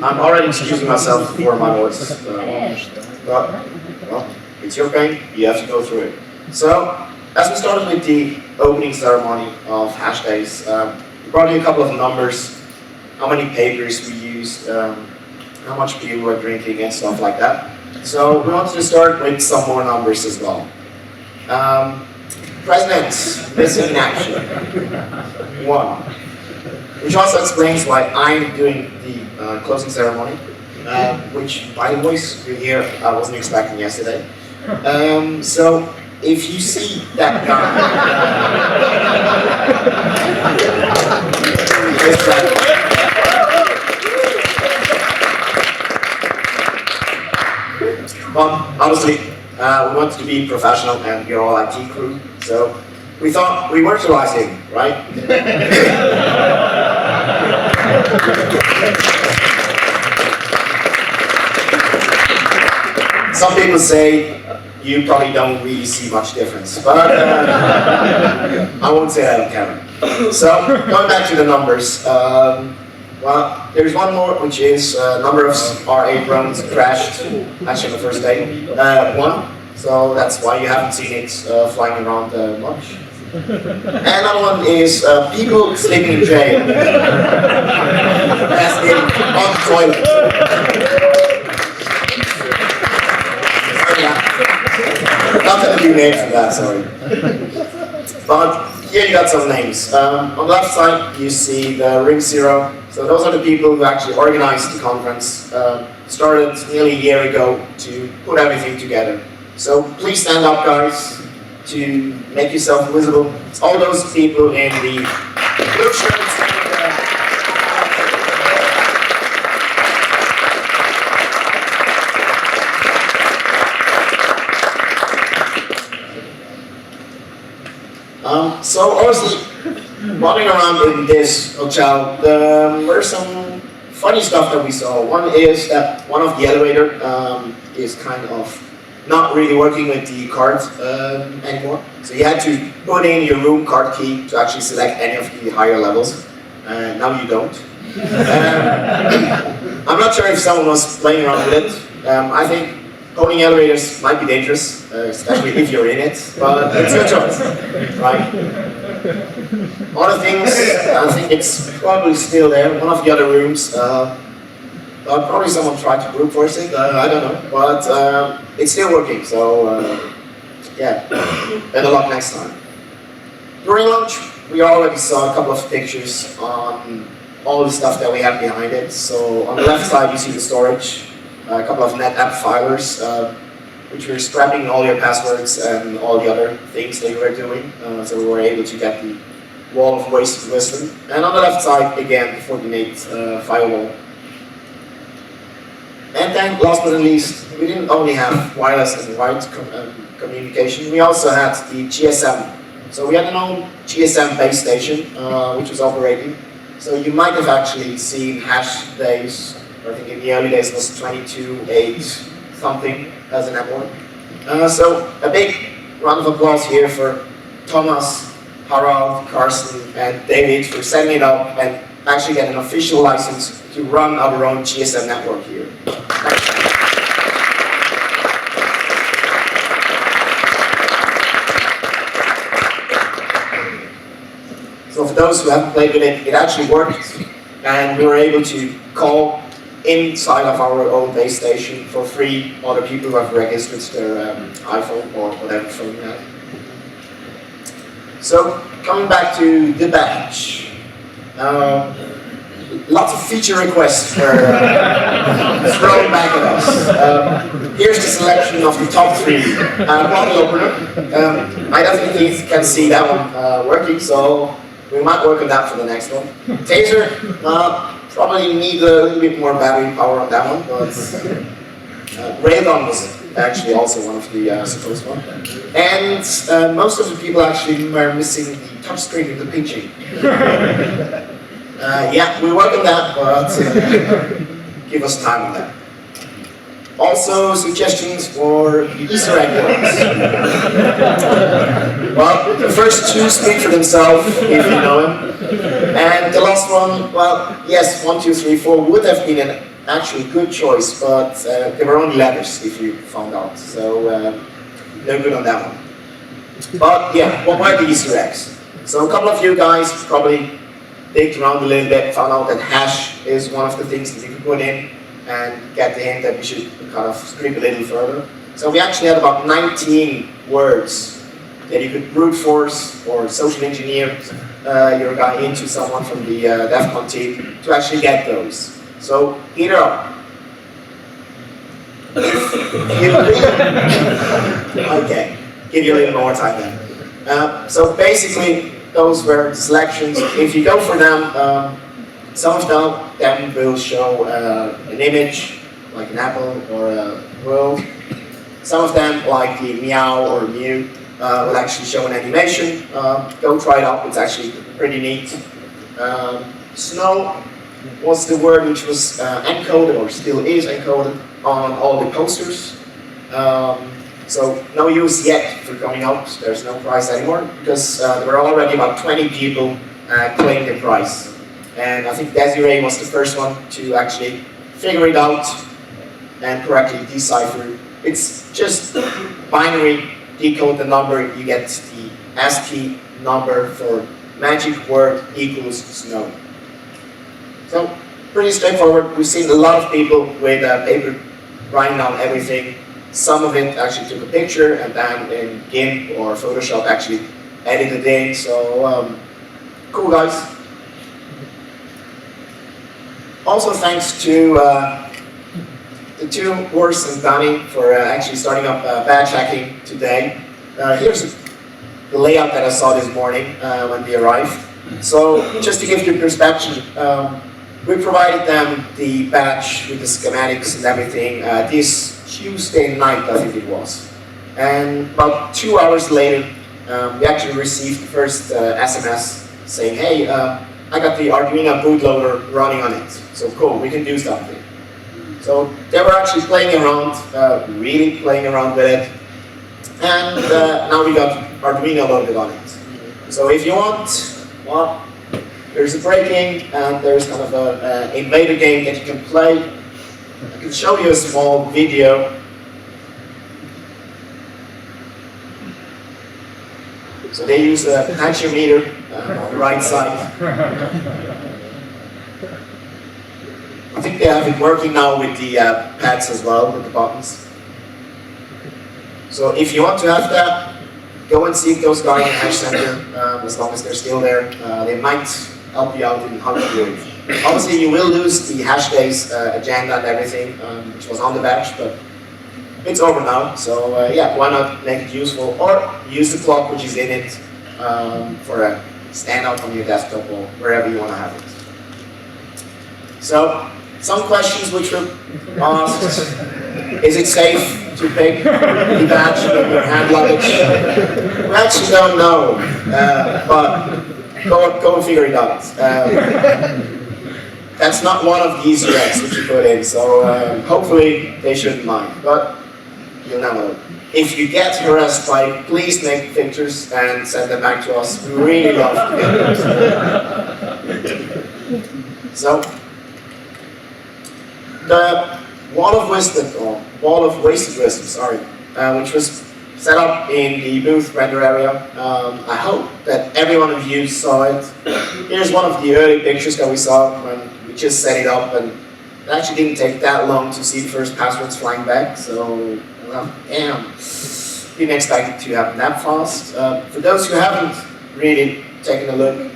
I'm already excusing myself for my voice. But, well, it's your pain, you have to go through it. So, as we started with the opening ceremony of hash days, we brought you a couple of numbers, how many papers we used, how much beer we were drinking and stuff like that. So we wanted to start with some more numbers as well. Presidents missing in action, 1. Which also explains why I'm doing the closing ceremony, which, by the voice you hear, I wasn't expecting yesterday. So if you see that guy, well, honestly, we wanted to be professional and we're all IT crew, so we thought we virtualize him, right? Some people say you probably don't really see much difference, but I won't say that on camera. So, going back to the numbers, well, there's one more, which is number of our drones crashed, actually the first day, 1, so that's why you haven't seen it flying around much. And another one is people sleeping in jail, as in on the toilet. Not going to do names for that, sorry. But here you got some names. On the left side, you see the Ring Zero. So those are the people who actually organized the conference. Started nearly a year ago to put everything together. So please stand up, guys, to make yourself visible. It's all those people in the blue shirts. So obviously, running around in this hotel, there were some funny stuff that we saw. One is that one of the elevator is kind of not really working with the card anymore. So you had to put in your room card key to actually select any of the higher levels. Now you don't. I'm not sure if someone was playing around with it. I think owning elevators might be dangerous, especially if you're in it, but it's your choice, right? Other things, I think it's probably still there. One of the other rooms, probably someone tried to brute force it, I don't know, but it's still working, so yeah, better luck next time. During lunch, we already saw a couple of pictures on all the stuff that we have behind it. So on the left side, you see the storage. A couple of NetApp filers, which were scrapping all your passwords and all the other things that you were doing. So we were able to get the wall of wasted wisdom. And on the left side, again, the Fortinet firewall. And then, last but not least, we didn't only have wireless and wired communication, we also had the GSM. So we had an own GSM base station, which was operating. So you might have actually seen hash days. I think in the early days it was 22.8 something as a network. So a big round of applause here for Thomas, Harald, Carsten, and David for setting it up and actually get an official license to run our own GSM network here. So for those who haven't played with it, it actually worked, and we were able to call inside of our own base station for free other people who have registered their iPhone or whatever phone you have. So coming back to the badge, lots of feature requests were thrown back at us. Here's the selection of the top 3. Bottle opener, I definitely can see that one working, so we might work on that for the next one. Taser, probably need a little bit more battery power on that one, but Railgun was actually also one of the supposed ones. And most of the people actually were missing the touchscreen with the pinching. Yeah, we work on that, but give us time on that. Also, suggestions for Easter egg ones. Well, the first 2 speak for themselves, if you know them. And the last one, well, yes, 1, 2, 3, 4 would have been an actually good choice, but there were only letters if you found out. So no good on that one. But yeah, what were the Easter eggs? So a couple of you guys probably digged around a little bit, found out that hash is one of the things that you can put in and get the hint that we should kind of scrape a little further. So we actually had about 19 words that you could brute force or social engineer your guy into someone from the DEFCON team to actually get those. So either up. Okay, give you a little more time then. So basically, those were the selections. If you go for them, some of them will show an image, like an apple or a world. Some of them, like the meow or mew, will actually show an animation. Go try it out, it's actually pretty neat. Snow was the word which was encoded, or still is encoded, on all the posters. So no use yet for going out, there's no prize anymore, because there were already about 20 people claiming the prize. And I think Desiree was the first one to actually figure it out and correctly decipher. It's just binary, decode the number, you get the ASCII number for magic word equals snow. So, pretty straightforward. We've seen a lot of people with paper writing down everything. Some of it actually took a picture and then in GIMP or Photoshop actually edited in. So, cool guys. Also thanks to the two, Urs and Danny, for actually starting up badge hacking today. Here's the layout that I saw this morning when they arrived. So, just to give you perspective, we provided them the badge with the schematics and everything this Tuesday night, I think it was. And about 2 hours later, we actually received the first SMS saying, hey, I got the Arduino bootloader running on it. So cool, we can do something. So they were actually playing around, really playing around with it. And now we got Arduino loaded on it. So if you want, well, there's a breaking and there's kind of an invader game that you can play. I can show you a small video. So they use a potentiometer on the right side. I think they have it working now with the pads as well, with the buttons. So if you want to have that, go and seek those guys in the Hash Center, as long as they're still there. They might help you out in how to do it. Obviously, you will lose the hash days agenda and everything, which was on the badge, but it's over now. So yeah, why not make it useful, or use the clock which is in it for a standout on your desktop or wherever you want to have it. So some questions which were asked: is it safe to pick the badge with your hand luggage? We actually don't know, but go and figure it out. That's not one of the Easter eggs which you put in, so hopefully they shouldn't mind, but you'll never know. If you get harassed by it, please make pictures and send them back to us. We really love to get them. So, the Wall of Wisdom, or Wall of Wasted Wisdom, sorry, which was set up in the booth render area. I hope that every one of you saw it. Here's one of the early pictures that we saw when we just set it up, and it actually didn't take that long to see the first passwords flying back, so, well, damn. Didn't expect it to happen that fast. For those who haven't really taken a look,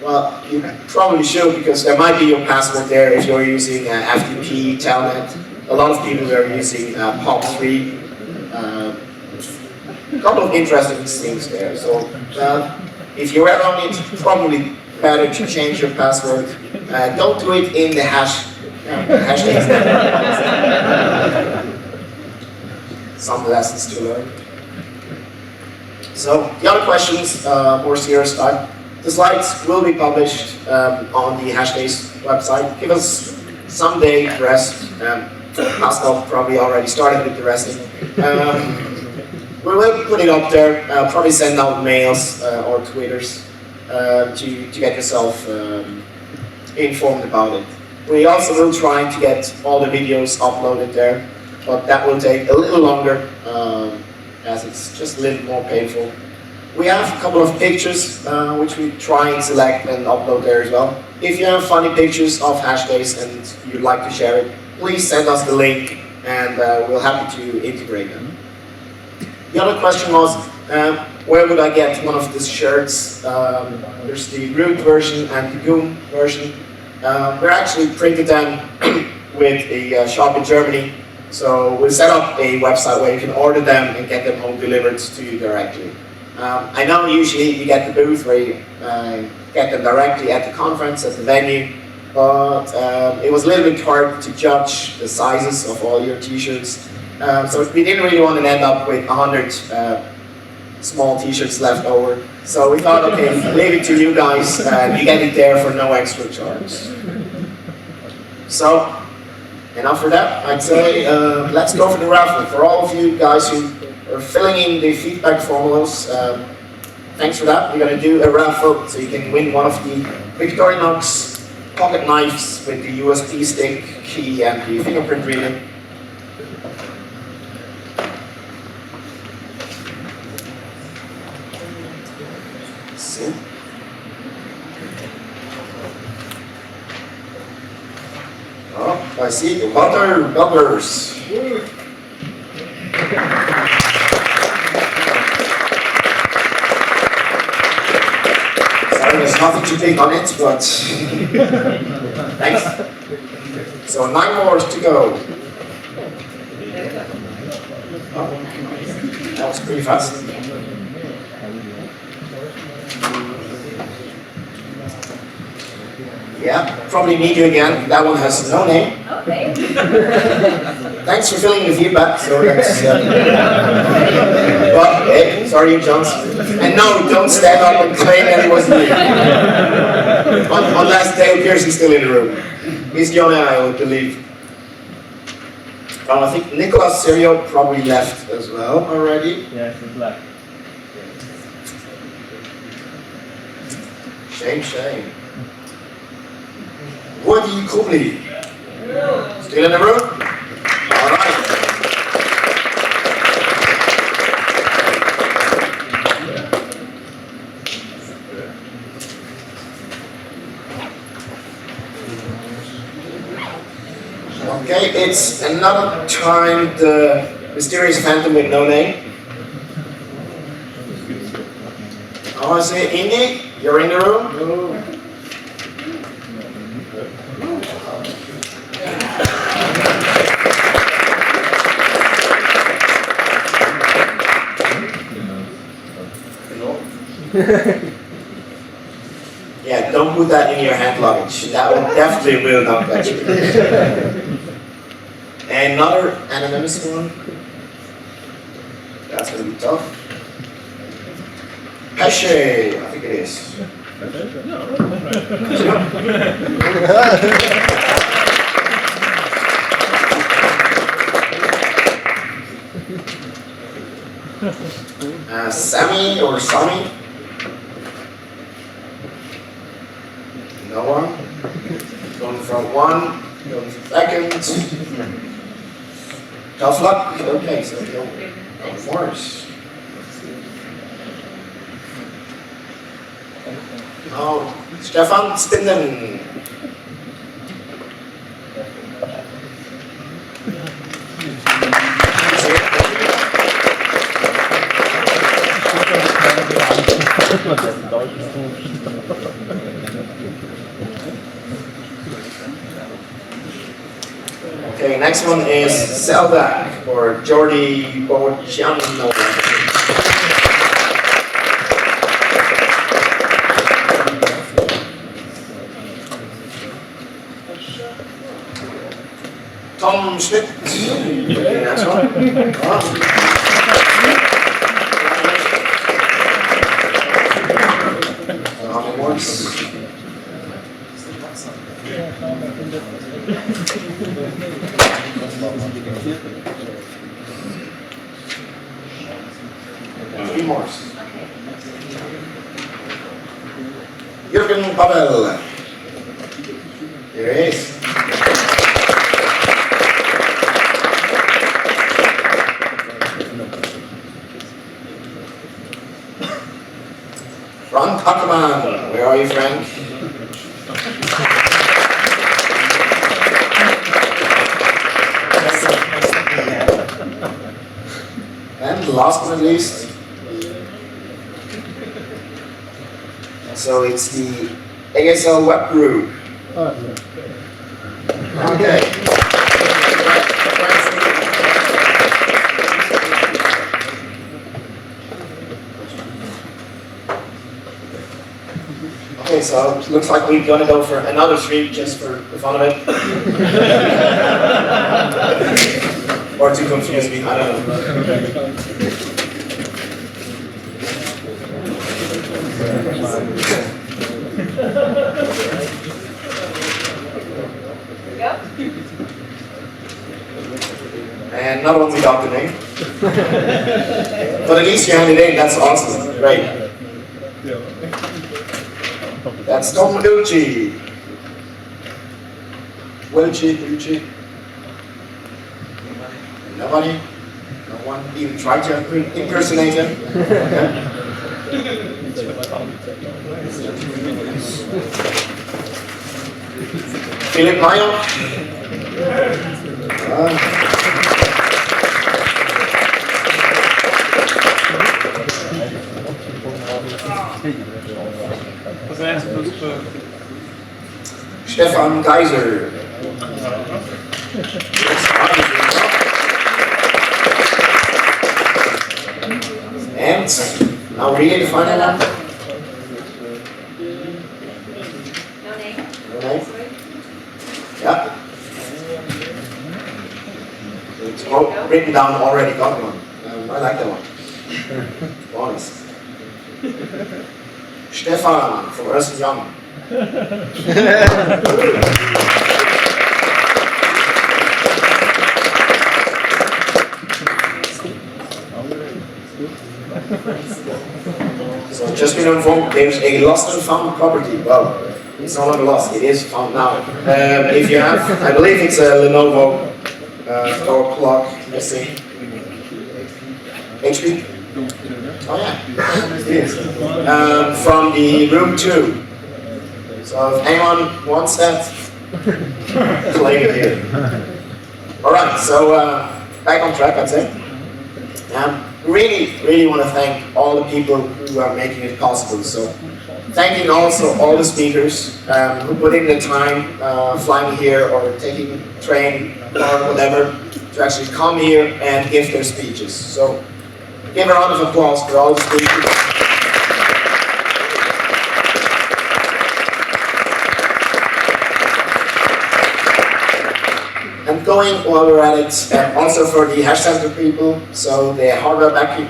well, you probably should, because there might be your password there if you're using FTP, Telnet. A lot of people are using POP3. A couple of interesting things there. So, if you were on it, probably better to change your password. Don't do it in the hashtags. Some lessons to learn. So, the other questions, more serious type. The slides will be published on the Hashdays website. Give us some day to rest. Pascal probably already started with the resting. We will put it up there, probably send out mails or Twitters. to get yourself informed about it. We also will try to get all the videos uploaded there, but that will take a little longer as it's just a little more painful. We have a couple of pictures which we try and select and upload there as well. If you have funny pictures of hash days and you'd like to share it, please send us the link and we're happy to integrate them. The other question was, where would I get one of these shirts? There's the root version and the GUM version. We're actually printed them with a shop in Germany. So we'll set up a website where you can order them and get them home delivered to you directly. I know usually you get the booth where you get them directly at the conference, at the venue, but it was a little bit hard to judge the sizes of all your t-shirts. So we didn't really want to end up with 100 small t-shirts left over. So we thought, okay, leave it to you guys, you get it there for no extra charge. So, enough for that. I'd say let's go for the raffle. For all of you guys who are filling in the feedback formulas, thanks for that. We're going to do a raffle so you can win one of the Victorinox pocket knives with the USB stick, key and the fingerprint reader. See? Oh, I see the butter bubblers. Sorry, there's nothing too big on it, but thanks. So 9 more to go. Oh, that was pretty fast. Yeah, probably need you again. That one has no name. Okay. Thanks for filling in the feedback. So that's, but hey, sorry, Johnson. And no, don't stand up and claim that it wasn't you. Unless Dale Pearson's still in the room. He's the only I would believe. I think Nicolas Serio probably left as well already. Yes, it's left. Shame. Woody Kubli. Still in the room? Alright. Okay, it's another time the mysterious phantom with no name. I want to say, Indy, you're in the room? Yeah, don't put that in your hand luggage. That one definitely will not catch you. Another anonymous one. That's gonna be tough. Pesce, I think it is. Sammy or Sammy? No one. Going from 1, going from second. Tough luck. Okay, so no worse. Oh, Stefan Spinden. Okay, next one is Zeldak or Jordi Bociano. Tom Schmidt. Next one. How many more? 3 more. Jürgen Pavel. Here he is. Frank Ackermann. Where are you, Frank? And last but not least, so it's the ASL web group. Okay. Okay, so it looks like we're gonna go for another stream just for the fun of it. Or to confuse me, I don't know. And not only got the name, but at least you had it in, that's awesome, great. That's Tom Wilchi. Wilchi. Nobody? No one even tried to impersonate him? Philip Meyer? Stefan Kaiser. And now really the final one. No name. No name? Yeah. It's all written down already, got one. I like that one. Honest. Stefan from Ernst & Young. So just been informed, there's a lost and found property. Well, it's no longer lost, it is found now. If you have, I believe it's a Lenovo door clock, let's see. HP? Oh yeah, it is. From the room 2. So if anyone wants that, claim it here. Alright, so back on track, I'd say. Really want to thank all the people who are making it possible. So thanking also all the speakers who put in the time flying here or taking train or whatever to actually come here and give their speeches. So give a round of applause for all the speakers. And going while we're at it, also for the Hash Center people, so the hardware backing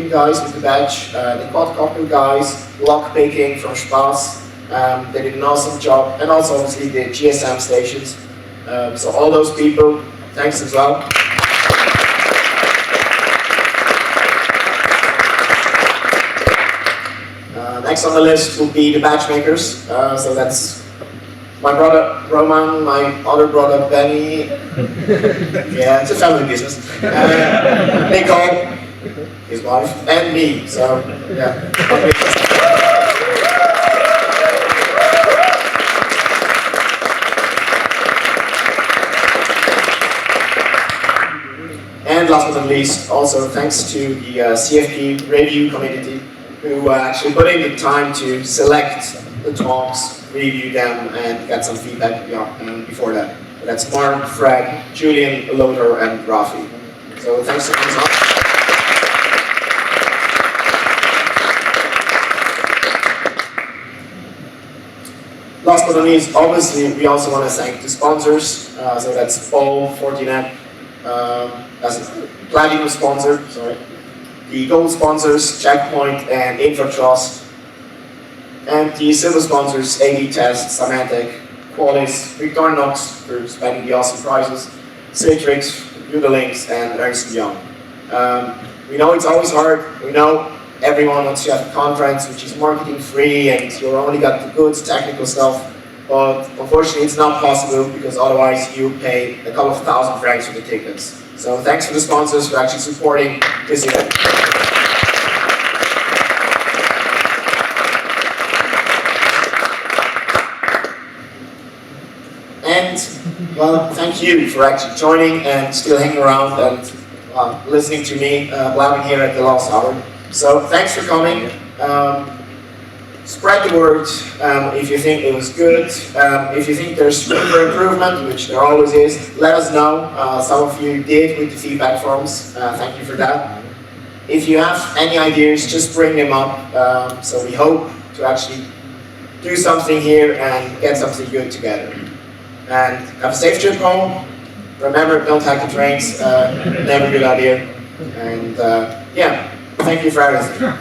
guys with the badge, the quadcopter guys, lock picking from Spaß, they did an awesome job, and also obviously the GSM stations. So all those people, thanks as well. Next on the list will be the badge makers, so that's my brother Roman, my other brother Benny. Yeah, it's a family business. Nicole, his wife, and me. So yeah. And last but not least, also thanks to the CFP review community who actually put in the time to select the talks, review them, and get some feedback before that. That's Mark, Fred, Julian, Lothar, and Rafi. So thanks so much. Last but not least, obviously, we also want to thank the sponsors. So that's Paul, Fortinet, as a platinum sponsor, sorry. The gold sponsors, Checkpoint and Infotrust. And the silver sponsors, AD Test, Symantec, Qualys, Victorinox for spending the awesome prizes, Citrix, Udalinks, and Ernst & Young. We know it's always hard. We know everyone wants to have a conference which is marketing free and you only got the good technical stuff. But unfortunately it's not possible because otherwise you pay a couple of thousand francs for the tickets. So thanks for the sponsors for actually supporting this event. And, well, thank you for actually joining and still hanging around and listening to me blabbing here at the last hour. So, thanks for coming. Spread the word if you think it was good. If you think there's room for improvement, which there always is, let us know. Some of you did with the feedback forms. Thank you for that. If you have any ideas, just bring them up. So we hope to actually do something here and get something good together. And have a safe trip home. Remember, don't hack the trains. Never a good idea. And yeah, thank you for everything.